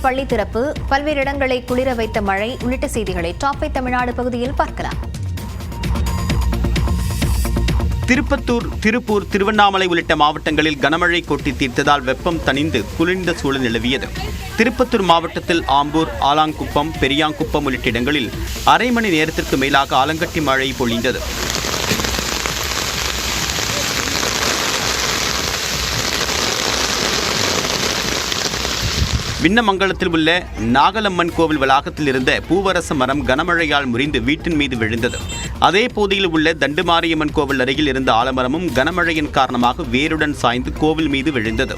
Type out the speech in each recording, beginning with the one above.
பள்ளி திறப்பு, பல்வேறு இடங்களை குளிர வைத்த மழை உள்ளிட்ட செய்திகளை டாப் 5 தமிழ்நாடு பகுதியில் பார்க்கலாம். திருப்பத்தூர், திருப்பூர், திருவண்ணாமலை உள்ளிட்ட மாவட்டங்களில் கனமழை கொட்டி தீர்த்ததால் வெப்பம் தணிந்து குளிர்ந்த சூழல் நிலவியது. திருப்பத்தூர் மாவட்டத்தில் ஆம்பூர், ஆலாங்குப்பம், பெரியாங்குப்பம் உள்ளிட்ட இடங்களில் அரை மணி நேரத்திற்கு மேலாக ஆலங்கட்டி மழை பொழிந்தது. விண்ணமங்கலத்தில் உள்ள நாகலம்மன் கோவில் வளாகத்தில் இருந்த பூவரச மரம் கனமழையால் முறிந்து வீட்டின் மீது விழுந்தது. அதே பகுதியில் உள்ள தண்டுமாரியம்மன் கோவில் அருகில் இருந்த ஆலமரமும் கனமழையின் காரணமாக வேருடன் சாய்ந்து கோவில் மீது விழுந்தது.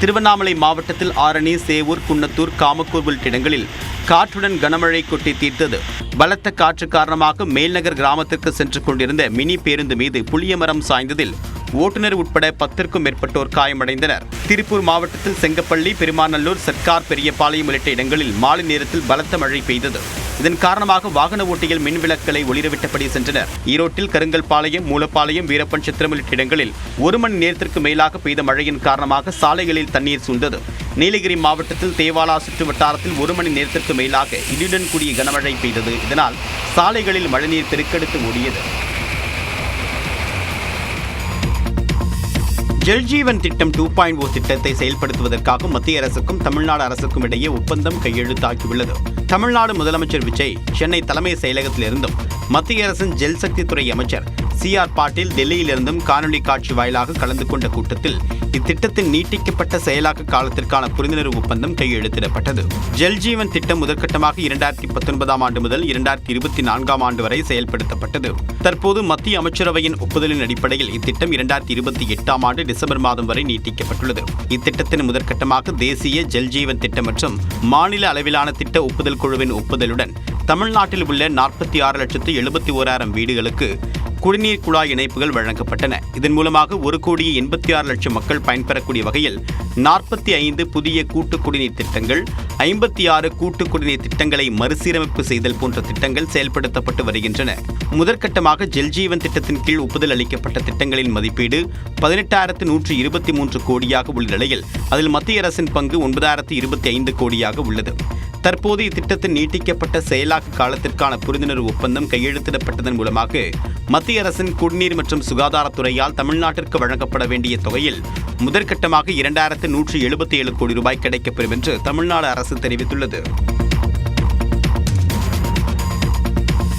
திருவண்ணாமலை மாவட்டத்தில் ஆரணி, சேவூர், குன்னத்தூர், காமக்கூர் உள்ளிட்ட இடங்களில் காற்றுடன் கனமழை கொட்டி தீர்த்தது. பலத்த காற்று காரணமாக மேல்நகர் கிராமத்திற்கு சென்று கொண்டிருந்த மினி பேருந்து மீது புளிய மரம் சாய்ந்ததில் ஓட்டுநர் உட்பட 10க்கும் மேற்பட்டோர் காயமடைந்தனர். திருப்பூர் மாவட்டத்தில் செங்கப்பள்ளி, பெருமாநல்லூர், சர்க்கார், பெரியபாளையம் உள்ளிட்ட இடங்களில் மாலை நேரத்தில் பலத்த மழை பெய்தது. இதன் காரணமாக வாகன ஓட்டிகள் மின் விளக்குகளை ஒளிரவிட்டபடி சென்றனர். ஈரோட்டில் கருங்கல்பாளையம், மூலப்பாளையம், வீரப்பன் சித்திரம் உள்ளிட்ட இடங்களில் 1 மணி நேரத்திற்கு மேலாக பெய்த மழையின் காரணமாக சாலைகளில் தண்ணீர் சூழ்ந்தது. நீலகிரி மாவட்டத்தில் தேவாலா சுற்று வட்டாரத்தில் 1 மணி நேரத்திற்கு மேலாக இடியுடன் கூடிய கனமழை பெய்தது. இதனால் சாலைகளில் மழைநீர் பெருக்கெடுத்து ஓடியது. ஜல்ஜீவன் திட்டம் 2.0 திட்டத்தை செயல்படுத்துவதற்காக மத்திய அரசுக்கும் தமிழ்நாடு அரசுக்கும் இடையே ஒப்பந்தம் கையெழுத்தாகியுள்ளது. தமிழ்நாடு முதலமைச்சர் விஜய் சென்னை தலைமை செயலகத்திலிருந்தும் மத்திய அரசின் ஜல்சக்தி துறை அமைச்சர் CR பாட்டீல் டெல்லியிலிருந்தும் காணொலி காட்சி வாயிலாக கலந்து கொண்ட கூட்டத்தில் இத்திட்டத்தின் நீட்டிக்கப்பட்ட செயலாக்க காலத்திற்கான புரிந்துணர்வு ஒப்பந்தம் கையெழுத்திடப்பட்டது. ஜல்ஜீவன் திட்டம் முதற்கட்டமாக 2019 ஆண்டு முதல் 2024 ஆண்டு வரை செயல்படுத்தப்பட்டது. தற்போது மத்திய அமைச்சரவையின் ஒப்புதலின் அடிப்படையில் இத்திட்டம் 2028 ஆண்டு டிசம்பர் மாதம் வரை நீட்டிக்கப்பட்டுள்ளது. இத்திட்டத்தின் முதற்கட்டமாக தேசிய ஜல்ஜீவன் திட்டம் மற்றும் மாநில அளவிலான திட்ட ஒப்புதல் குழுவின் ஒப்புதலுடன் தமிழ்நாட்டில் உள்ள 46,71,000 வீடுகளுக்கு குடிநீர் குழாய் இணைப்புகள் வழங்கப்பட்டன. இதன் மூலமாக 1,86,00,000 மக்கள் பயன்பெறக்கூடிய வகையில் 45 புதிய கூட்டு குடிநீர் திட்டங்கள், 56 கூட்டு குடிநீர் திட்டங்களை மறுசீரமைப்பு செய்தல் போன்ற திட்டங்கள் செயல்படுத்தப்பட்டு வருகின்றன. முதற்கட்டமாக ஜல்ஜீவன் திட்டத்தின் கீழ் ஒப்புதல் அளிக்கப்பட்ட திட்டங்களின் மதிப்பீடு 18,123 கோடியாக உள்ள நிலையில் அதில் மத்திய அரசின் பங்கு 9,025 கோடியாக உள்ளது. தற்போது இத்திட்டத்தின் நீட்டிக்கப்பட்ட செயலாக்க காலத்திற்கான புரிந்துணர்வு ஒப்பந்தம் கையெழுத்திடப்பட்டதன் மூலமாக மத்திய அரசின் குடிநீர் மற்றும் சுகாதாரத்துறையால் தமிழ்நாட்டிற்கு வழங்கப்பட வேண்டிய தொகையில் முதற்கட்டமாக 2,177 கோடி ரூபாய் கிடைக்கப்பெறும் என்று தமிழ்நாடு அரசு தெரிவித்துள்ளது.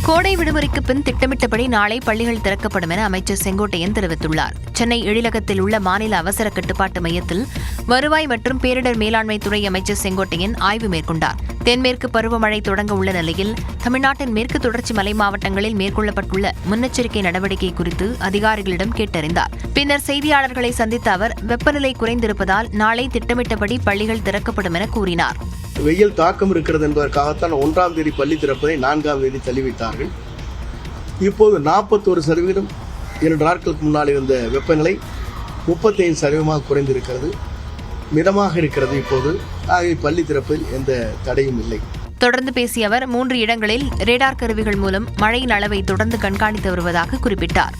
கோடை விடுமுறைக்கு பின் திட்டமிட்டபடி நாளை பள்ளிகள் திறக்கப்படும் என அமைச்சர் செங்கோட்டையன் தெரிவித்துள்ளார். சென்னை எழிலகத்தில் உள்ள மாநில அவசர கட்டுப்பாட்டு மையத்தில் வருவாய் மற்றும் பேரிடர் மேலாண்மை துறை அமைச்சர் செங்கோட்டையன் ஆய்வு மேற்கொண்டார். தென்மேற்கு பருவமழை தொடங்க உள்ள நிலையில் தமிழ்நாட்டின் மேற்கு தொடர்ச்சி மலை மாவட்டங்களில் மேற்கொள்ளப்பட்டுள்ள முன்னெச்சரிக்கை நடவடிக்கை குறித்து அதிகாரிகளிடம் கேட்டறிந்தார். பின்னர் செய்தியாளர்களை சந்தித்த அவர் வெப்பநிலை குறைந்திருப்பதால் நாளை திட்டமிட்டபடி பள்ளிகள் திறக்கப்படும் என கூறினார். வெயில் தாக்கம் இருக்கிறது என்பதற்காகத்தான் 1ஆம் தேதி பள்ளி திறப்பதை 4ஆம் தேதி தள்ளிவிட்டார்கள். இப்போது 41% 2 நாட்களுக்கு முன்னால் இருந்த வெப்பநிலை 35% குறைந்திருக்கிறது. மிதமாக இருக்கிறது இப்போது. ஆகிய பள்ளி திறப்பில் எந்த தடையும் இல்லை. தொடர்ந்து பேசிய அவர் 3 இடங்களில் ரேடார் கருவிகள் மூலம் மழையின் அளவை தொடர்ந்து கண்காணித்து வருவதாக குறிப்பிட்டார்.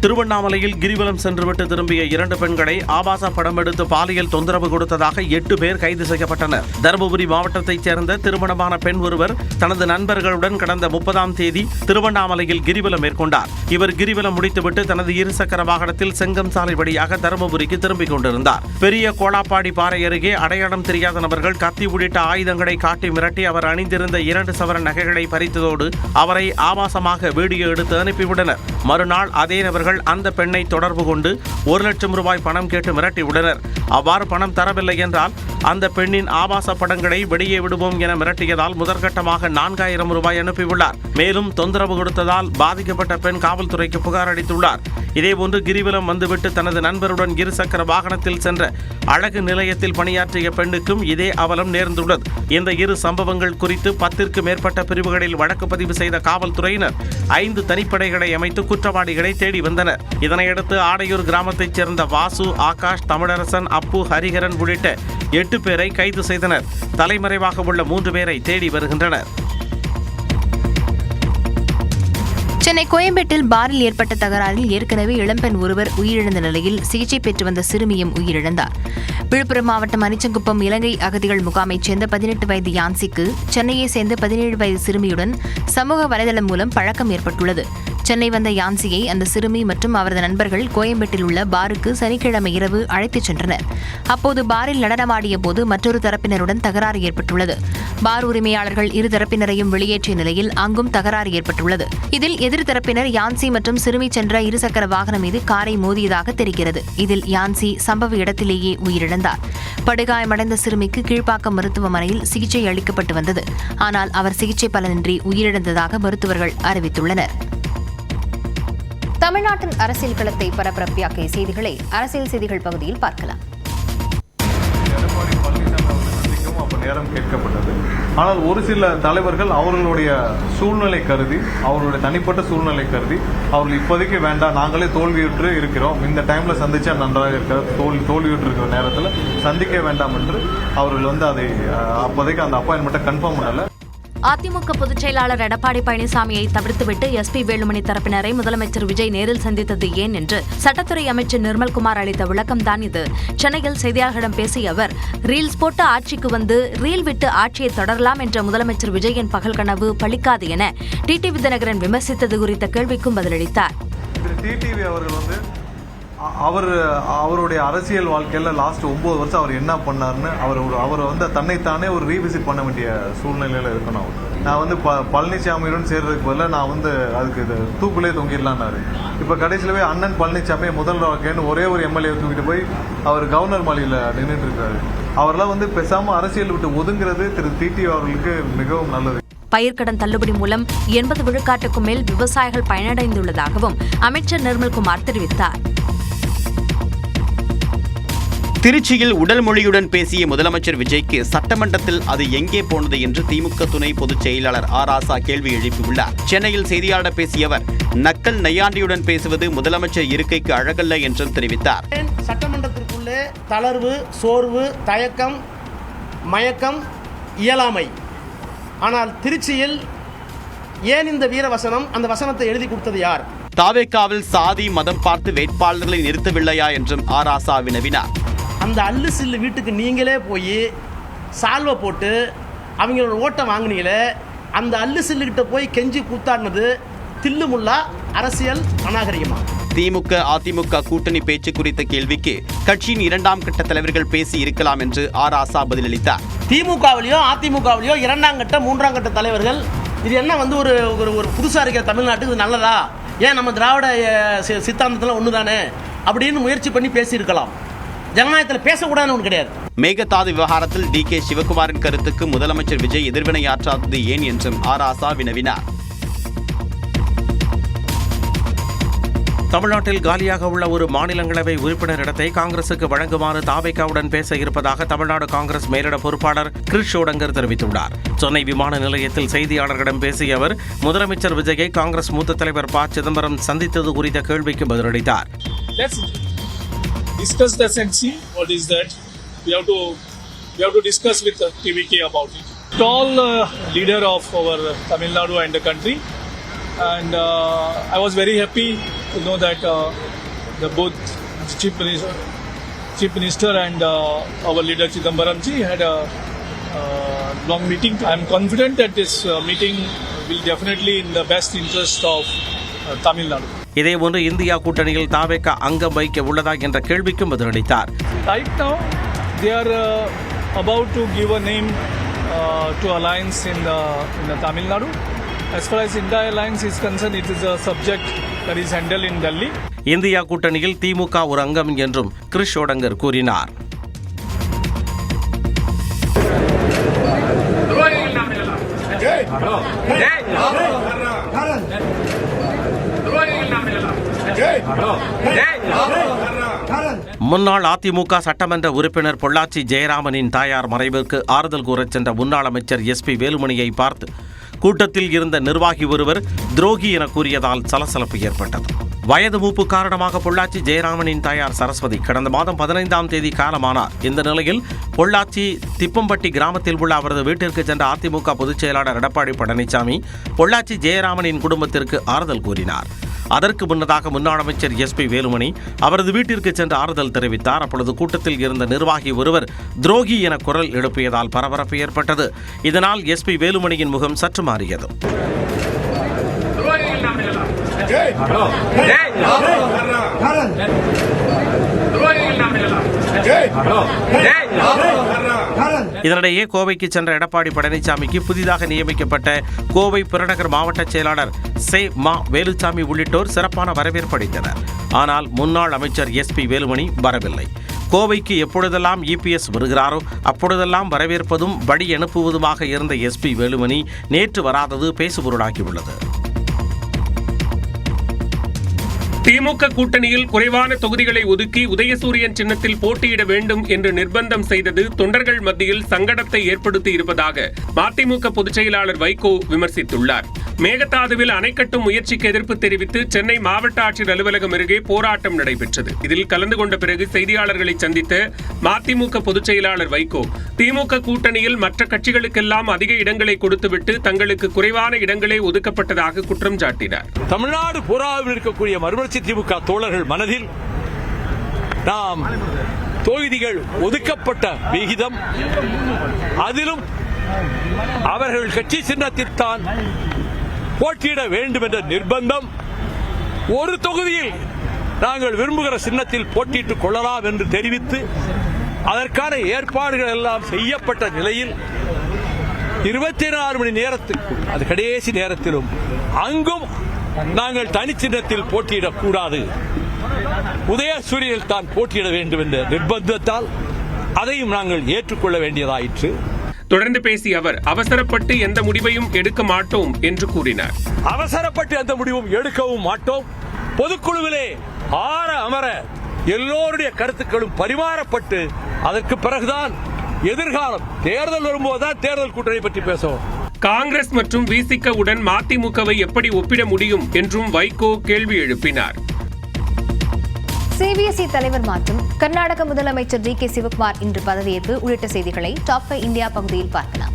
திருவண்ணாமலையில் கிரிவலம் சென்றுவிட்டு திரும்பிய 2 பெண்களை ஆபாச படம் எடுத்து பாலியல் தொந்தரவு கொடுத்ததாக 8 பேர் கைது செய்யப்பட்டனர். தருமபுரி மாவட்டத்தைச் சேர்ந்த திருமணமான பெண் ஒருவர் தனது நண்பர்களுடன் கடந்த 30ஆம் தேதி திருவண்ணாமலையில் கிரிவலம் மேற்கொண்டார். இவர் கிரிவலம் முடித்துவிட்டு தனது இருசக்கர வாகனத்தில் செங்கம் சாலை வழியாக தருமபுரிக்கு திரும்பிக் கொண்டிருந்தார். பெரிய கோலாப்பாடி பாறை அருகே அடையாளம் தெரியாத நபர்கள் கத்தி உள்ளிட்ட ஆயுதங்களை காட்டி மிரட்டி அவர் அணிந்திருந்த 2 சவரன் நகைகளை பறித்ததோடு அவரை ஆபாசமாக வீடியோ எடுத்து அனுப்பிவிட்டனர். மறுநாள் அதே நபர்கள் அந்த பெண்ணை தொடர்பு கொண்டு 1 லட்சம் ரூபாய் பணம் கேட்டு மிரட்டியுள்ளனர். அவ்வாறு பணம் தரவில்லை என்றால் அந்த பெண்ணின் ஆபாச படங்களை வெளியே விடுவோம் என மிரட்டியதால் முதற்கட்டமாக 4,000 ரூபாய் அனுப்பியுள்ளார். மேலும் தொந்தரவு கொடுத்ததால் பாதிக்கப்பட்ட பெண் காவல்துறைக்கு புகார் அளித்துள்ளார். இதேபோன்று கிரிவலம் வந்துவிட்டு தனது நண்பருடன் இருசக்கர வாகனத்தில் சென்ற அழகு நிலையத்தில் பணியாற்றிய பெண்ணுக்கும் இதே அவலம் நேர்ந்துள்ளது. இந்த 2 சம்பவங்கள் குறித்து 10க்கும் மேற்பட்ட பிரிவுகளில் வழக்கு பதிவு செய்த காவல்துறையினர் 5 தனிப்படைகளை அமைத்து குற்றவாளிகளை தேடி வந்தனர். இதனையடுத்து ஆடையூர் கிராமத்தைச் சேர்ந்த வாசு, ஆகாஷ், தமிழரசன், அப்பு, ஹரிஹரன் உள்ளிட்ட 8 பேரை கைது செய்தனர். தலைமறைவாக உள்ள 3 பேரை தேடி வருகின்றனர். சென்னை கோயம்பேட்டில் பாரில் ஏற்பட்ட தகராறில் ஏற்கனவே இளம்பெண் ஒருவர் உயிரிழந்த நிலையில் சிகிச்சை பெற்று வந்த சிறுமியும் உயிரிழந்தார். விழுப்புரம் மாவட்டம் அனிச்சங்குப்பம் இலங்கை அகதிகள் முகாமைச் சேர்ந்த 18 வயது யான்சிக்கு சென்னையை சேர்ந்த 17 வயது சிறுமியுடன் சமூக வலைதளம் மூலம் பழக்கம் ஏற்பட்டுள்ளது. சென்னை வந்த யான்சியை அந்த சிறுமி மற்றும் அவரது நண்பர்கள் கோயம்பேட்டில் உள்ள பாருக்கு சனிக்கிழமை இரவு அழைத்துச் சென்றனர். அப்போது பாரில் நடனமாடிய போது மற்றொரு தரப்பினருடன் தகராறு ஏற்பட்டுள்ளது. பார் உரிமையாளர்கள் இரு தரப்பினரையும் வெளியேற்றிய நிலையில் அங்கும் தகராறு ஏற்பட்டுள்ளது. இதில் எதிர் தரப்பினர் யான்சி மற்றும் சிறுமி சென்ற இருசக்கர வாகனம் மீது காரை மோதியதாக தெரிகிறது. இதில் யான்சி சம்பவ இடத்திலேயே உயிரிழந்தார். படுகாயமடைந்த சிறுமிக்கு கீழ்ப்பாக்கம் மருத்துவமனையில் சிகிச்சை அளிக்கப்பட்டு வந்தது. ஆனால் அவர் சிகிச்சை பலனின்றி உயிரிழந்ததாக மருத்துவர்கள் அறிவித்துள்ளனர். தமிழ்நாட்டின் அரசியல் களத்தை பரபரப்பாக்கிய செய்திகளை அரசியல் செய்திகள் பகுதியில் பார்க்கலாம். எடப்பாடி பழனிசாமி அவர்கள் சந்திக்கவும் அப்போ நேரம் கேட்கப்பட்டது. ஆனால் ஒரு சில தலைவர்கள் அவர்களுடைய சூழ்நிலை கருதி, அவர்களுடைய தனிப்பட்ட சூழ்நிலை கருதி அவர்கள் இப்போதைக்கு வேண்டாம், நாங்களே தோல்வியுற்று இருக்கிறோம், இந்த டைம்ல சந்திச்சா நன்றாக இருக்கிற தோல்வியுற்று இருக்கிற நேரத்தில் சந்திக்க வேண்டாம் என்று அவர்கள் அதை அப்போதைக்கு அந்த அப்பாயின்மெண்ட்டை கன்ஃபார்ம் பண்ணல. அதிமுக பொதுச் செயலாளர் எடப்பாடி பழனிசாமியை தவிர்த்துவிட்டு SP வேலுமணி தரப்பினரை முதலமைச்சர் விஜய் நேரில் சந்தித்தது ஏன் என்று சட்டத்துறை அமைச்சர் நிர்மல்குமார் அளித்த விளக்கம்தான் இது. சென்னையில் செய்தியாளர்களிடம் பேசிய அவர், ரீல்ஸ் போட்டு ஆட்சிக்கு வந்து ரீல் விட்டு ஆட்சியை தொடரலாம் என்ற முதலமைச்சர் விஜயின் பகல் கனவு பலிக்காது என டிடிவி தினகரன் விமர்சித்தது குறித்த கேள்விக்கும் பதிலளித்தார். டிடிவி அவர்கள் அவருடைய அரசியல் வாழ்க்கையில லாஸ்ட் 9 வருஷம் அவர் என்ன பண்ணாருன்னு அவர் தன்னைத்தானே ஒரு ரீவிசிட் பண்ண வேண்டிய சூழ்நிலையில இருக்கணும். நான் பழனிசாமியுடன் சேர்றதுக்கு பதிலாக நான் அதுக்கு தூக்குலே தொங்கிடலான்னாரு. இப்ப கடைசியிலவே அண்ணன் பழனிசாமி முதல் வாழ்க்கைன்னு ஒரே ஒரு MLA தூக்கிட்டு போய் அவர் கவர்னர் மாளிகையில நின்றுட்டு இருக்காரு. அவரெல்லாம் பேசாம அரசியல் விட்டு ஒதுங்கிறது திரு டிடிவி அவர்களுக்கு மிகவும் நல்லது. பயிர்க்கடன் தள்ளுபடி மூலம் 80 விழுக்காட்டுக்கும் மேல் விவசாயிகள் பயனடைந்துள்ளதாகவும் அமைச்சர் நிர்மல்குமார் தெரிவித்தார். திருச்சியில் உடல் மொழியுடன் பேசிய முதலமைச்சர் விஜய்க்கு சட்டமன்றத்தில் அது எங்கே போனது என்று திமுக துணை பொதுச் செயலாளர் ராசா கேள்வி எழுப்பியுள்ளார். சென்னையில் செய்தியாளர் பேசிய அவர், நக்கல் நையாண்டியுடன் பேசுவது முதலமைச்சர் இருக்கைக்கு அழகல்ல என்றும் தெரிவித்தார். சட்டமன்றத்திற்குள்ளே தளர்வு, சோர்வு, தயக்கம், மயக்கம், இயலாமை. ஆனால் திருச்சியில் ஏன் இந்த வீரவசனம்? அந்த வசனத்தை எழுதி கொடுத்தது யார்? தாவேகாவில் சாதி மதம் பார்த்து வேட்பாளர்களை நிறுத்தவில்லையா என்றும் ராசா வினவினார். அந்த அல்லு சில்லு வீட்டுக்கு நீங்களே போய் சால்வை போட்டு அவங்களோட ஓட்டை வாங்கினீங்களே, அந்த அல்லு சில்லுகிட்ட போய் கெஞ்சி கூத்தாடினது தில்லுமுல்லா அரசியல் அநாகரிகமா? திமுக அதிமுக கூட்டணி பேச்சு குறித்த கேள்விக்கு கட்சியின் 2ஆம் கட்ட தலைவர்கள் பேசி இருக்கலாம் என்று ராசா பதிலளித்தார். திமுகவிலையோ அதிமுகவிலையோ 2ஆம் கட்ட 3ஆம் கட்ட தலைவர்கள் இது என்ன ஒரு புதுசா இருக்கிற தமிழ்நாட்டுக்கு இது நல்லதா? ஏன் நம்ம திராவிட சித்தாந்தத்தில் ஒன்று தானே அப்படின்னு முயற்சி பண்ணி பேசியிருக்கலாம். ஜனநாயகத்தில் பேசக்கூடாதுன்னு ஒன்று கிடையாது. மேகதாது விவகாரத்தில் DK சிவகுமாரின் கருத்துக்கு முதலமைச்சர் விஜய் எதிர்வினையாற்றாதது ஏன் என்றும் ராசா வினவினார். தமிழ்நாட்டில் காலியாக உள்ள ஒரு மாநிலங்களவை உறுப்பினர் இடத்தை காங்கிரசுக்கு வழங்குமாறு தாவேகாவுடன் பேச இருப்பதாக தமிழ்நாடு காங்கிரஸ் மேலிட பொறுப்பாளர் கிரிஷ் ஷோடங்கர் தெரிவித்துள்ளார். சென்னை விமான நிலையத்தில் செய்தியாளர்களிடம் பேசிய அவர், முதலமைச்சர் விஜயை காங்கிரஸ் மூத்த தலைவர் ப. சிதம்பரம் சந்தித்தது குறித்த கேள்விக்கு பதிலளித்தார். Discuss this and see what is that. We have to discuss with TVK about it. Tall leader of our Tamil Nadu and the country, and I was very happy to know that the both Chief Minister and our leader Chidambaram ji had a long meeting. I am confident that this meeting will definitely in the best interest of Tamil Nadu. இதேபோன்று India கூட்டணியில் தாவேகா அங்கம் வைக்க உள்ளதா என்ற கேள்விக்கும் பதிலளித்தார். Right now, they are about to give a name to alliance in the Tamil Nadu. As far as India alliance is concerned, it is a subject that is handled in Delhi. India கூட்டணியில் திமுக ஒரு அங்கம் என்றும் கிரிஷ் ஷோடங்கர் கூறினார். முன்னாள் அதிமுக சட்டமன்ற உறுப்பினர் பொள்ளாச்சி ஜெயராமனின் தாயார் மறைவிற்கு ஆறுதல் கூறச் சென்ற முன்னாள் அமைச்சர் SP வேலுமணியை பார்த்து கூட்டத்தில் இருந்த நிர்வாகி ஒருவர் துரோகி என கூறியதால் சலசலப்பு ஏற்பட்டது. வயது மூப்பு காரணமாக பொள்ளாச்சி ஜெயராமனின் தாயார் சரஸ்வதி கடந்த மாதம் 15ஆம் தேதி காலமானார். இந்த நிலையில் பொள்ளாச்சி திப்பம்பட்டி கிராமத்தில் உள்ள அவரது வீட்டிற்கு சென்ற அதிமுக பொதுச் செயலாளர் எடப்பாடி பழனிசாமி பொள்ளாச்சி ஜெயராமனின் குடும்பத்திற்கு ஆறுதல் கூறினார். அதற்கு முன்னதாக முன்னாள் அமைச்சர் SP வேலுமணி அவரது வீட்டிற்கு சென்று ஆறுதல் தெரிவித்தார். அப்பொழுது கூட்டத்தில் இருந்த நிர்வாகி ஒருவர் துரோகி என குரல் எழுப்பியதால் பரபரப்பு ஏற்பட்டது. இதனால் SP வேலுமணியின் முகம் சற்று மாறியது. இதனிடையே கோவைக்கு சென்ற எடப்பாடி பழனிசாமிக்கு புதிதாக நியமிக்கப்பட்ட கோவை புறநகர் மாவட்ட செயலாளர் மா வேலுச்சாமி உள்ளிட்டோர் சிறப்பான வரவேற்பு அளித்தனர். ஆனால் முன்னாள் அமைச்சர் SP வேலுமணி வரவில்லை. கோவைக்கு எப்பொழுதெல்லாம் EPS வருகிறாரோ அப்பொழுதெல்லாம் வரவேற்பதும் வழி அனுப்புவதுமாக இருந்த SP வேலுமணி நேற்று வராதது பேசுபொருளாகியுள்ளது. திமுக கூட்டணியில் குறைவான தொகுதிகளை ஒதுக்கி உதயசூரியன் சின்னத்தில் போட்டியிட வேண்டும் என்று நிர்பந்தம் செய்தது தொண்டர்கள் மத்தியில் சங்கடத்தை ஏற்படுத்தி இருப்பதாக மதிமுக பொதுச் செயலாளர் வைகோ விமர்சித்துள்ளார். மேகதாதுவில் அணை கட்டும் முயற்சிக்கு எதிர்ப்பு தெரிவித்து சென்னை மாவட்ட ஆட்சியர் அலுவலகம் அருகே போராட்டம் நடைபெற்றது. இதில் கலந்து கொண்ட பிறகு செய்தியாளர்களை சந்தித்த மதிமுக பொதுச் செயலாளர் வைகோ, திமுக கூட்டணியில் மற்ற கட்சிகளுக்கெல்லாம் அதிக இடங்களை கொடுத்துவிட்டு தங்களுக்கு குறைவான இடங்களே ஒதுக்கப்பட்டதாக குற்றம் சாட்டினார். தமிழ்நாடு பூராவில் இருக்கக்கூடிய மறுமலர்ச்சி திமுக தோழர்கள் மனதில் நாம் தொகுதிகள் ஒதுக்கப்பட்ட விகிதம், அதிலும் அவர்கள் கட்சி சின்னத்தில் தான் போட்டியிட வேண்டும் என்ற நிர்பந்தம், ஒரு தொகுதியில் நாங்கள் விரும்புகிற சின்னத்தில் போட்டியிட்டுக் கொள்ளலாம் என்று தெரிவித்து அதற்கான ஏற்பாடுகள் எல்லாம் செய்யப்பட்ட நிலையில் 24 மணி நேரத்திற்குள், அது கடைசி நேரத்திலும் அங்கும் நாங்கள் தனி சின்னத்தில் போட்டியிடக்கூடாது, உதயசூரியனில் தான் போட்டியிட வேண்டும் என்ற நிர்பந்தத்தால் அதையும் நாங்கள் ஏற்றுக்கொள்ள வேண்டியதாயிற்று. தொடர்ந்து பேசிய அவர், அவசரப்பட்டு எந்த முடிவையும் எடுக்க மாட்டோம் என்று கூறினார். அவசரப்பட்டு எந்த முடிவும் எடுக்கவும் மாட்டோம். பொதுக்குழுவிலே ஆற அமர எல்லோருடைய கருத்துக்களும் பரிமாறப்பட்டு அதற்கு பிறகுதான் எதிர்காலம் தேர்தல் வரும்போதுதான் தேர்தல் கூட்டணி பற்றி பேசுவோம். காங்கிரஸ் மற்றும் VCK உடன் மதிமுகவை எப்படி ஒப்பிட முடியும் என்றும் வைகோ கேள்வி எழுப்பினார். CBSE தலைவர் மாற்றம், கர்நாடக முதலமைச்சர் DK சிவகுமார் இன்று பதவியேற்பு உள்ளிட்ட செய்திகளை டாப் 5 இந்தியா பகுதியில் பார்க்கலாம்.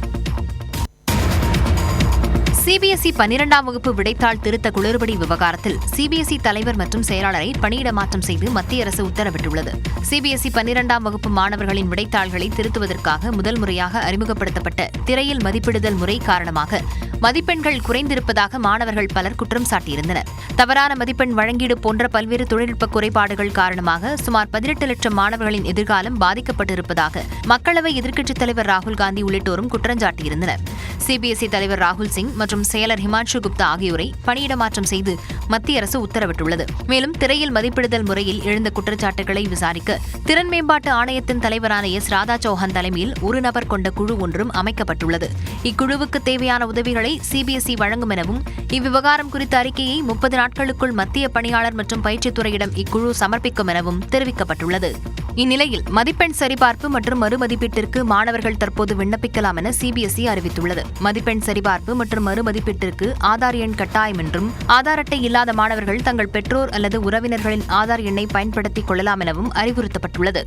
CBSE 12ஆம் வகுப்பு விடைத்தாள் திருத்த குளறுபடி விவகாரத்தில் CBSE தலைவர் மற்றும் செயலாளரை பணியிட மாற்றம் செய்து மத்திய அரசு உத்தரவிட்டுள்ளது. CBSE 12ஆம் வகுப்பு மாணவர்களின் விடைத்தாள்களை திருத்துவதற்காக முதல் முறையாக அறிமுகப்படுத்தப்பட்ட திரையில் மதிப்பிடுதல் முறை காரணமாக மதிப்பெண்கள் குறைந்திருப்பதாக மாணவர்கள் பலர் குற்றம் சாட்டியிருந்தனர். தவறான மதிப்பெண் வழங்கீடு போன்ற பல்வேறு தொழில்நுட்ப குறைபாடுகள் காரணமாக சுமார் 18 லட்சம் மாணவர்களின் எதிர்காலம் பாதிக்கப்பட்டிருப்பதாக மக்களவை எதிர்க்கட்சித் தலைவர் ராகுல் காந்தி உள்ளிட்டோரும் குற்றஞ்சாட்டியிருந்தனர். CBSE தலைவர் ராகுல் சிங் மற்றும் செயலர் ஹிமான்ஷு குப்தா ஆகியோரை பணியிட மாற்றம் செய்து மத்திய அரசு உத்தரவிட்டுள்ளது. மேலும் திரையில் மதிப்பிடுதல் முறையில் எழுந்த குற்றச்சாட்டுகளை விசாரிக்க திறன் மேம்பாட்டு ஆணையத்தின் தலைவரான S. ராதா சௌஹான் தலைமையில் ஒரு நபர் கொண்ட குழு ஒன்றும் அமைக்கப்பட்டுள்ளது. இக்குழுவுக்கு தேவையான உதவிகளை CBSE வழங்கும் எனவும் இவ்விவகாரம் குறித்த அறிக்கையை 30 நாட்களுக்குள் மத்திய பணியாளர் மற்றும் பயிற்சித்துறையிடம் இக்குழு சமர்ப்பிக்கும் எனவும் தெரிவிக்கப்பட்டுள்ளது. இந்நிலையில் மதிப்பெண் சரிபார்ப்பு மற்றும் மறுமதிப்பீட்டிற்கு மாணவர்கள் தற்போது விண்ணப்பிக்கலாம் என CBSE அறிவித்துள்ளது. மதிப்பெண் சரிபார்ப்பு மற்றும் மறுமதிப்பீட்டிற்கு ஆதார் எண் கட்டாயம் என்றும் ஆதார் அட்டை இல்லாத மாணவர்கள் தங்கள் பெற்றோர் அல்லது உறவினர்களின் ஆதார் எண்ணை பயன்படுத்திக் கொள்ளலாம் எனவும் அறிவுறுத்தப்பட்டுள்ளது.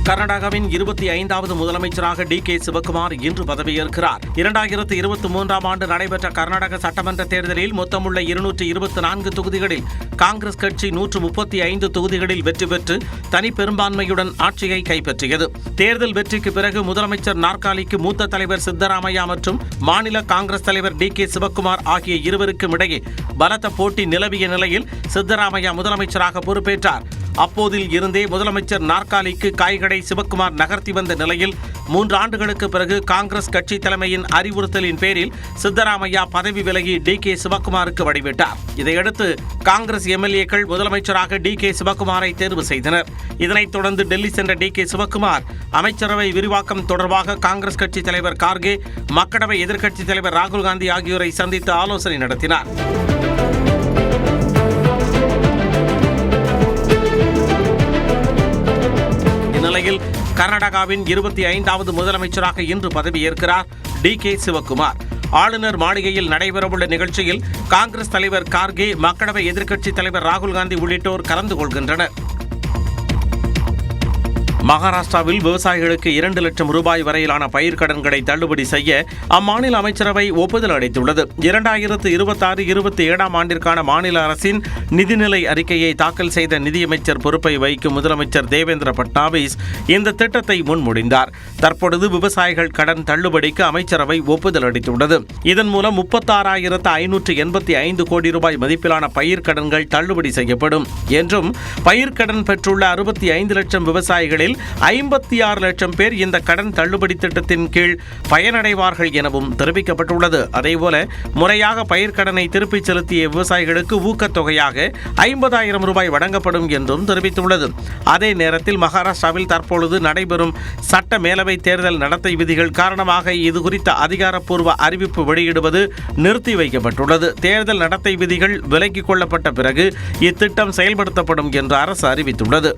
கர்நாடகாவின் 25வது முதலமைச்சராக DK சிவகுமார் இன்று பதவியேற்கிறார். 2023ஆம் ஆண்டு நடைபெற்ற கர்நாடக சட்டமன்ற தேர்தலில் மொத்தமுள்ள 224 தொகுதிகளில் காங்கிரஸ் கட்சி 135 தொகுதிகளில் வெற்றி பெற்று தனி பெரும்பான்மையுடன் ஆட்சியை கைப்பற்றியது. தேர்தல் வெற்றிக்கு பிறகு முதலமைச்சர் நாற்காலிக்கு மூத்த தலைவர் சித்தராமையா மற்றும் மாநில காங்கிரஸ் தலைவர் DK சிவகுமார் ஆகிய இருவருக்கும் இடையே பலத்த போட்டி நிலவிய நிலையில் சித்தராமையா முதலமைச்சராக பொறுப்பேற்றார். அப்போதில் இருந்தே முதலமைச்சர் நாற்காலிக்கு காய்கடை சிவகுமார் நகர்த்தி வந்த நிலையில் 3 ஆண்டுகளுக்கு பிறகு காங்கிரஸ் கட்சி தலைமையின் அறிவுறுத்தலின் பேரில் சித்தராமையா பதவி விலகி DK சிவகுமாருக்கு வழிவிட்டார். இதையடுத்து காங்கிரஸ் MLAக்கள் முதலமைச்சராக DK சிவகுமாரை தேர்வு செய்தனர். இதனைத் தொடர்ந்து டெல்லி சென்ற DK சிவகுமார் அமைச்சரவை விரிவாக்கம் தொடர்பாக காங்கிரஸ் கட்சி தலைவர் கார்கே, மக்களவை எதிர்க்கட்சித் தலைவர் ராகுல் காந்தி ஆகியோரை சந்தித்து ஆலோசனை நடத்தினார். இந்நிலையில் கர்நாடகாவின் 25வது முதலமைச்சராக இன்று பதவியேற்கிறார் DK சிவகுமார். ஆளுநர் மாளிகையில் நடைபெறவுள்ள நிகழ்ச்சியில் காங்கிரஸ் தலைவர் கார்கே, மக்களவை எதிர்க்கட்சித் தலைவர் ராகுல் காந்தி உள்ளிட்டோர் கலந்து கொள்கின்றனர். மகாராஷ்டிராவில் விவசாயிகளுக்கு 2 லட்சம் ரூபாய் வரையிலான பயிர்க்கடன்களை தள்ளுபடி செய்ய அம்மாநில அமைச்சரவை ஒப்புதல் அளித்துள்ளது. 2026-27 ஆண்டிற்கான மாநில அரசின் நிதிநிலை அறிக்கையை தாக்கல் செய்த நிதியமைச்சர் பொறுப்பை வகிக்கும் முதலமைச்சர் தேவேந்திர பட்னாவிஸ் இந்த திட்டத்தை முன்மொழிந்தார். தற்பொழுது விவசாயிகள் கடன் தள்ளுபடிக்கு அமைச்சரவை ஒப்புதல் அளித்துள்ளது. இதன் மூலம் 36,585 கோடி ரூபாய் மதிப்பிலான பயிர்க்கடன்கள் தள்ளுபடி செய்யப்படும் என்றும், பயிர்க்கடன் பெற்றுள்ள 65 லட்சம் விவசாயிகளில் 56 லட்சம் பேர் இந்த கடன் தள்ளுபடி திட்டத்தின் கீழ் பயனடைவார்கள் எனவும் தெரிவிக்கப்பட்டுள்ளது. அதேபோல முறையாக பயிர்க்கடனை திருப்பிச் செலுத்திய விவசாயிகளுக்கு ஊக்கத்தொகையாக 50,000 ரூபாய் வழங்கப்படும் என்றும் தெரிவித்துள்ளது. அதே நேரத்தில் மகாராஷ்டிராவில் தற்பொழுது நடைபெறும் சட்ட மேலவை தேர்தல் நடத்தை விதிகள் காரணமாக இதுகுறித்த அதிகாரப்பூர்வ அறிவிப்பு வெளியிடுவது நிறுத்தி வைக்கப்பட்டுள்ளது. தேர்தல் நடத்தை விதிகள் விலக்கிக் கொள்ளப்பட்ட பிறகு இத்திட்டம் செயல்படுத்தப்படும் என்று அரசு அறிவித்துள்ளது.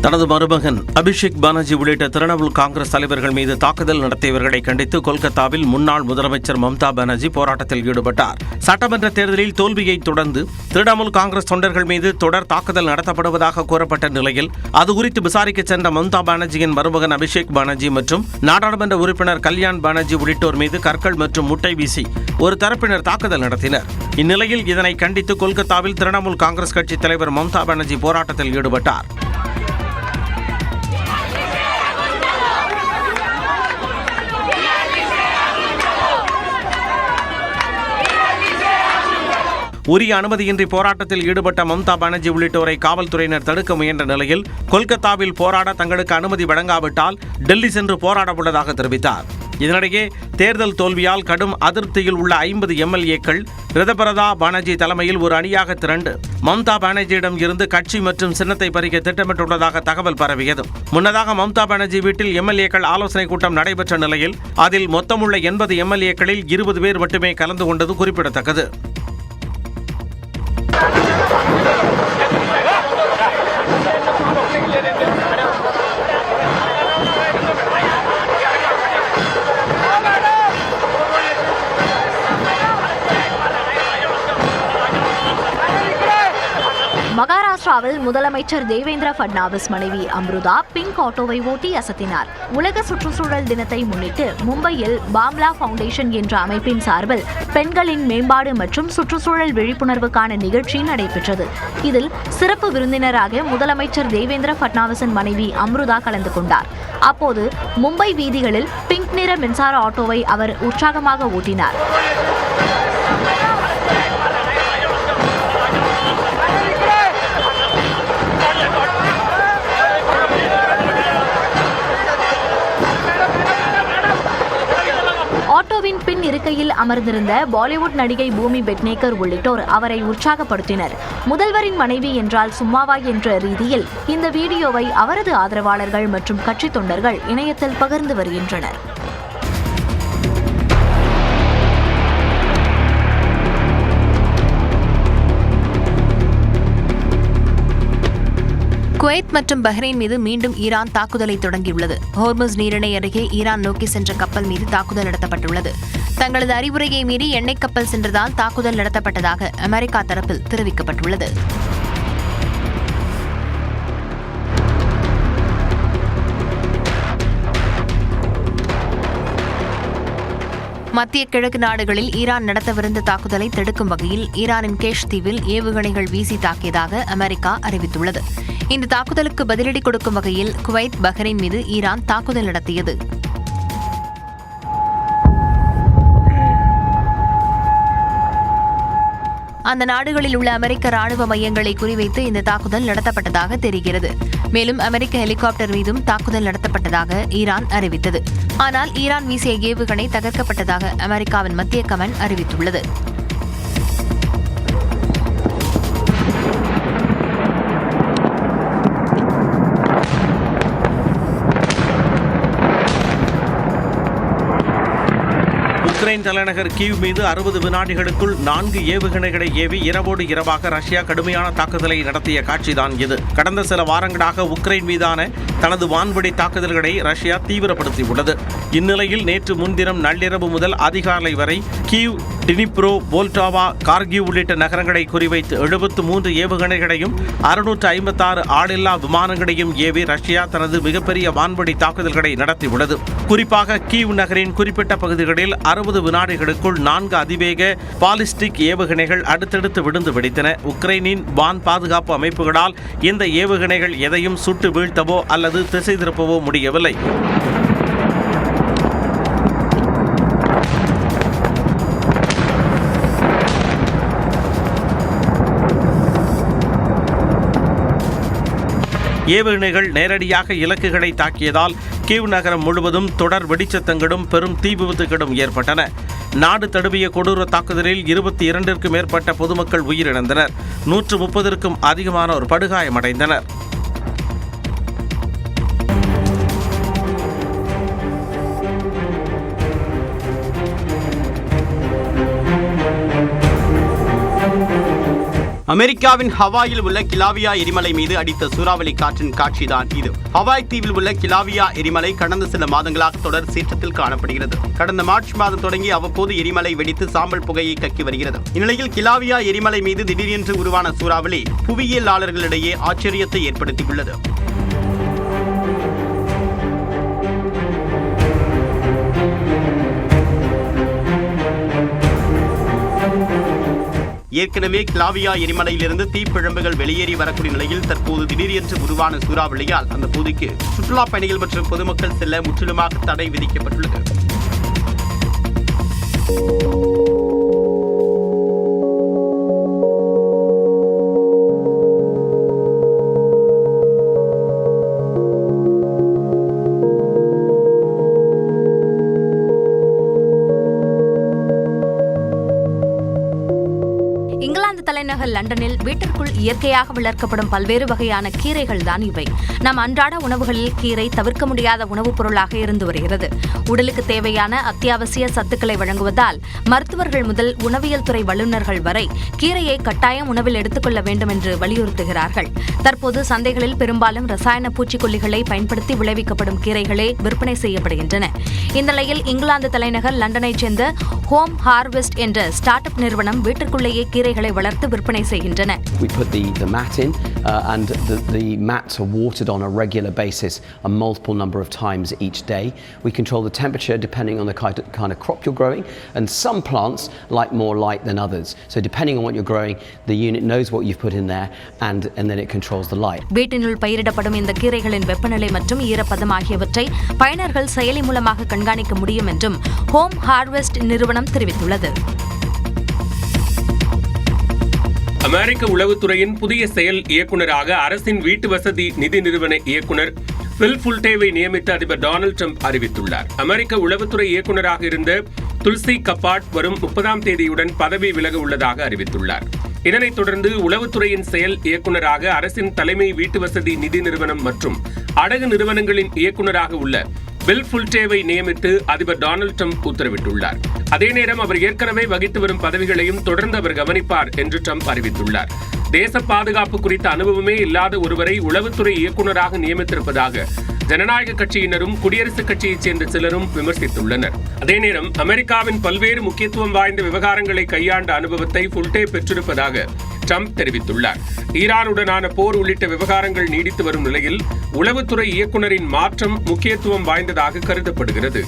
தனது மருமகன் அபிஷேக் பானர்ஜி உள்ளிட்ட திரிணாமுல் காங்கிரஸ் தலைவர்கள் மீது தாக்குதல் நடத்தியவர்களை கண்டித்து கொல்கத்தாவில் முன்னாள் முதலமைச்சர் மம்தா பானர்ஜி போராட்டத்தில் ஈடுபட்டார். சட்டமன்ற தேர்தலில் தோல்வியை தொடர்ந்து திரிணாமுல் காங்கிரஸ் தொண்டர்கள் மீது தொடர் தாக்குதல் நடத்தப்படுவதாக கூறப்பட்ட நிலையில் அது குறித்து விசாரிக்க சென்ற மம்தா பானர்ஜியின் மருமகன் அபிஷேக் பானர்ஜி மற்றும் நாடாளுமன்ற உறுப்பினர் கல்யாண் பானர்ஜி உள்ளிட்டோர் மீது கற்கள் மற்றும் முட்டை வீசி ஒரு தரப்பினர் தாக்குதல் நடத்தினர். இந்நிலையில் இதனை கண்டித்து கொல்கத்தாவில் திரிணாமுல் காங்கிரஸ் கட்சி தலைவர் மம்தா பானர்ஜி போராட்டத்தில் ஈடுபட்டார். உரிய அனுமதியின்றி போராட்டத்தில் ஈடுபட்ட மம்தா பானர்ஜி உள்ளிட்டோரை காவல்துறையினர் தடுக்க முயன்ற நிலையில் கொல்கத்தாவில் போராட தங்களுக்கு அனுமதி வழங்காவிட்டால் டெல்லி சென்று போராட உள்ளதாக தெரிவித்தார். இதனிடையே தேர்தல் தோல்வியால் கடும் அதிருப்தியில் உள்ள 50 எம்எல்ஏக்கள் ரிதபரதா பானர்ஜி தலைமையில் ஒரு அணியாக திரண்டு மம்தா பானர்ஜியிடம் இருந்து கட்சி மற்றும் சின்னத்தை பறிக்க திட்டமிட்டுள்ளதாக தகவல் பரவியது. முன்னதாக மம்தா பானர்ஜி வீட்டில் எம்எல்ஏக்கள் ஆலோசனை கூட்டம் நடைபெற்ற நிலையில் அதில் மொத்தமுள்ள 80 எம்எல்ஏக்களில் 20 பேர் மட்டுமே கலந்து கொண்டது குறிப்பிடத்தக்கது. மகாராஷ்டிராவில் முதலமைச்சர் தேவேந்திர பட்னாவிஸ் மனைவி அம்ருதா பிங்க் ஆட்டோவை ஓட்டி அசத்தினார். உலக சுற்றுச்சூழல் தினத்தை முன்னிட்டு மும்பையில் பாம்லா ஃபவுண்டேஷன் என்ற அமைப்பின் சார்பில் பெண்களின் மேம்பாடு மற்றும் சுற்றுச்சூழல் விழிப்புணர்வுக்கான நிகழ்ச்சி நடைபெற்றது. இதில் சிறப்பு விருந்தினராக முதலமைச்சர் தேவேந்திர பட்னாவிஸின் மனைவி அம்ருதா கலந்து கொண்டார். அப்போது மும்பை வீதிகளில் பிங்க் நிற மின்சார ஆட்டோவை அவர் உற்சாகமாக ஓட்டினார். ஆட்டோவின் பின் இருக்கையில் அமர்ந்திருந்த பாலிவுட் நடிகை பூமி பெட்னேக்கர் உள்ளிட்டோர் அவரை உற்சாகப்படுத்தினர். முதல்வரின் மனைவி என்றால் சும்மாவா என்ற ரீதியில் இந்த வீடியோவை அவரது ஆதரவாளர்கள் மற்றும் கட்சி தொண்டர்கள் இணையத்தில் பகிர்ந்து வருகின்றனர். குவைத் மற்றும் பஹ்ரைன் மீது மீண்டும் ஈரான் தாக்குதலை தொடங்கியுள்ளது. ஹோர்முஸ் நீரிணை அருகே ஈரான் நோக்கி சென்ற கப்பல் மீது தாக்குதல் நடத்தப்பட்டுள்ளது. தங்களது அறிவுரையை மீறி எண்ணெய் கப்பல் சென்றதால் தாக்குதல் நடத்தப்பட்டதாக அமெரிக்கா தரப்பில் தெரிவிக்கப்பட்டுள்ளது. மத்திய கிழக்கு நாடுகளில் ஈரான் நடத்தவிருந்த தாக்குதலை தடுக்கும் வகையில் ஈரானின் கேஷ் தீவில் ஏவுகணைகள் வீசி தாக்கியதாக அமெரிக்கா அறிவித்துள்ளது. இந்த தாக்குதலுக்கு பதிலடி கொடுக்கும் வகையில் குவைத், பஹ்ரைன் மீது ஈரான் தாக்குதல் நடத்தியது. அந்த நாடுகளில் உள்ள அமெரிக்க ராணுவ மையங்களை குறிவைத்து இந்த தாக்குதல் நடத்தப்பட்டதாக தெரிகிறது. மேலும் அமெரிக்க ஹெலிகாப்டர் மீதும் தாக்குதல் நடத்தப்பட்டதாக ஈரான் அறிவித்தது. ஆனால் ஈரான் வீசிய ஏவுகணை தகர்க்கப்பட்டதாக அமெரிக்காவின் மத்திய கமாண்ட் அறிவித்துள்ளது. உக்ரைன் தலைநகர் கீவ் மீது 60 வினாடிகளுக்குள் 4 ஏவுகணைகளை ஏவி இரவோடு இரவாக ரஷ்யா கடுமையான தாக்குதலை நடத்திய காட்சிதான் இது. கடந்த சில வாரங்களாக உக்ரைன் மீதான தனது வான்வெடி தாக்குதல்களை ரஷ்யா தீவிரப்படுத்தியுள்ளது. இந்நிலையில் நேற்று முன்தினம் நள்ளிரவு முதல் அதிகாலை வரை கீவ், டினிப்ரோ, போல்டாவா, கார்கிவ் உள்ளிட்ட நகரங்களை குறிவைத்து 73 ஏவுகணைகளையும் 656 ஆளில்லா விமானங்களையும் ஏவி ரஷ்யா தனது மிகப்பெரிய வான்வெடி தாக்குதல்களை நடத்தியுள்ளது. குறிப்பாக கீவ் நகரின் குறிப்பிட்ட பகுதிகளில் 60 வினாடிகளுக்குள் 4 அதிவேக பாலிஸ்டிக் ஏவுகணைகள் அடுத்தடுத்து விழுந்து வெடித்தன. உக்ரைனின் வான் பாதுகாப்பு அமைப்புகளால் இந்த ஏவுகணைகள் எதையும் சுட்டு வீழ்த்தவோ அல்லது திசை திருப்பவோ முடியவில்லை. ஏவுகணைகள் நேரடியாக இலக்குகளை தாக்கியதால் கீவ் நகரம் முழுவதும் தொடர் வெடிச்சத்தங்களும் பெரும் தீ விபத்துகளும் ஏற்பட்டன. நாடு தழுவிய கொடூர தாக்குதலில் 22க்கும் மேற்பட்ட பொதுமக்கள் உயிரிழந்தனர். 130க்கும் அதிகமானோர் படுகாயமடைந்தனர். அமெரிக்காவின் ஹவாயில் உள்ள கிலாவியா எரிமலை மீது அடித்த சூறாவளி காற்றின் காட்சிதான் இது. ஹவாய் தீவில் உள்ள கிலாவியா எரிமலை கடந்த சில மாதங்களாக தொடர் சீற்றத்தில் காணப்படுகிறது. கடந்த மார்ச் மாதம் தொடங்கி அவ்வப்போது எரிமலை வெடித்து சாம்பல் புகையை கக்கி வருகிறது. இந்நிலையில் கிலாவியா எரிமலை மீது திடீரென்று உருவான சூறாவளி புவியியலாளர்களிடையே ஆச்சரியத்தை ஏற்படுத்தியுள்ளது. ஏற்கனவே கிலாவியா எரிமலையிலிருந்து தீப்பிழம்புகள் வெளியேறி வரக்கூடிய நிலையில் தற்போது திடீரென்று உருவான சூறாவளியால் அந்த பகுதிக்கு சுற்றுலா பயணிகள் மற்றும் பொதுமக்கள் செல்ல முற்றிலுமாக தடை விதிக்கப்பட்டுள்ளது. இங்கிலாந்து தலைநகர் லண்டனில் வீட்டிற்குள் இயற்கையாக வளர்க்கப்படும் பல்வேறு வகையான கீரைகள் தான் இவை. நம் அன்றாட உணவுகளில் கீரை தவிர்க்க முடியாத உணவுப் பொருளாக இருந்து வருகிறது. உடலுக்கு தேவையான அத்தியாவசிய சத்துக்களை வழங்குவதால் மருத்துவர்கள் முதல் உணவியல் துறை வல்லுநர்கள் வரை கீரையை கட்டாயம் உணவில் எடுத்துக்கொள்ள வேண்டும் என்று வலியுறுத்துகிறார்கள். தற்போது சந்தைகளில் பெரும்பாலும் ரசாயன பூச்சிக்கொல்லிகளை பயன்படுத்தி விளைவிக்கப்படும் கீரைகளே விற்பனை செய்யப்படுகின்றன. இந்நிலையில் இங்கிலாந்து தலைநகர் லண்டனைச் சேர்ந்த ஹோம் ஹார்வெஸ்ட் என்ற ஸ்டார்ட் அப் நிறுவனம் வீட்டிற்குள்ளேயே கீரைகளை வளர்த்து விற்பனை செய்கின்றன. We put the mat in and the mats are watered on a regular basis a multiple number of times each day. We control the temperature depending on the kind of crop you're growing, and some plants like more light than others. So depending on what you're growing, the unit knows what you've put in there and then it controls the light. வீட்டினுள் பயிரிடப்படும் இந்த கீரைகளின் வெப்பநிலை மற்றும் ஈரப்பதம் ஆகியவற்றை பயனர்கள் செயலி மூலமாக கண்காணிக்க முடியும் என்றும் ஹோம் ஹார்வெஸ்ட் நிறுவனம் தெரிவித்துள்ளது. அமெரிக்க உளவுத்துறையின் புதிய செயல் இயக்குநராக அரசின் வீட்டு வசதி நிதி நிறுவன இயக்குநர் பில் ஃபுல்டேவை நியமித்து அதிபர் டொனால்டு ட்ரம்ப் அறிவித்துள்ளார். அமெரிக்க உளவுத்துறை இயக்குநராக இருந்த துல்சி கப்பாட் வரும் 30ஆம் தேதியுடன் பதவி விலக உள்ளதாக அறிவித்துள்ளார். இதனைத் தொடர்ந்து உளவுத்துறையின் செயல் இயக்குநராக அரசின் தலைமை வீட்டு வசதி நிதி நிறுவனம் மற்றும் அடகு நிறுவனங்களின் இயக்குநராக உள்ள பில் ஃபுல்டேவை நியமித்து அதிபர் டொனால்டு ட்ரம்ப் உத்தரவிட்டுள்ளார். அதே நேரம் அவர் ஏற்கனவே வகித்து வரும் பதவிகளையும் தொடர்ந்து அவர் கவனிப்பார் என்று ட்ரம்ப் அறிவித்துள்ளார். தேச பாதுகாப்பு குறித்த அனுபவமே இல்லாத ஒருவரை உளவுத்துறை இயக்குநராக நியமித்திருப்பதாக ஜனநாயக கட்சியினரும் குடியரசுக் கட்சியைச் சேர்ந்த சிலரும் விமர்சித்துள்ளனர். அதே நேரம் அமெரிக்காவின் பல்வேறு முக்கியத்துவம் வாய்ந்த விவகாரங்களை கையாண்ட அனுபவத்தை ஃபுல்டே பெற்றிருப்பதாக ட்ரம்ப் தெரிவித்துள்ளார். ஈரானுடனான போர் உள்ளிட்ட விவகாரங்கள் நீடித்து வரும் நிலையில் உளவுத்துறை இயக்குநரின் மாற்றம் முக்கியத்துவம் வாய்ந்ததாக கருதப்படுகிறது.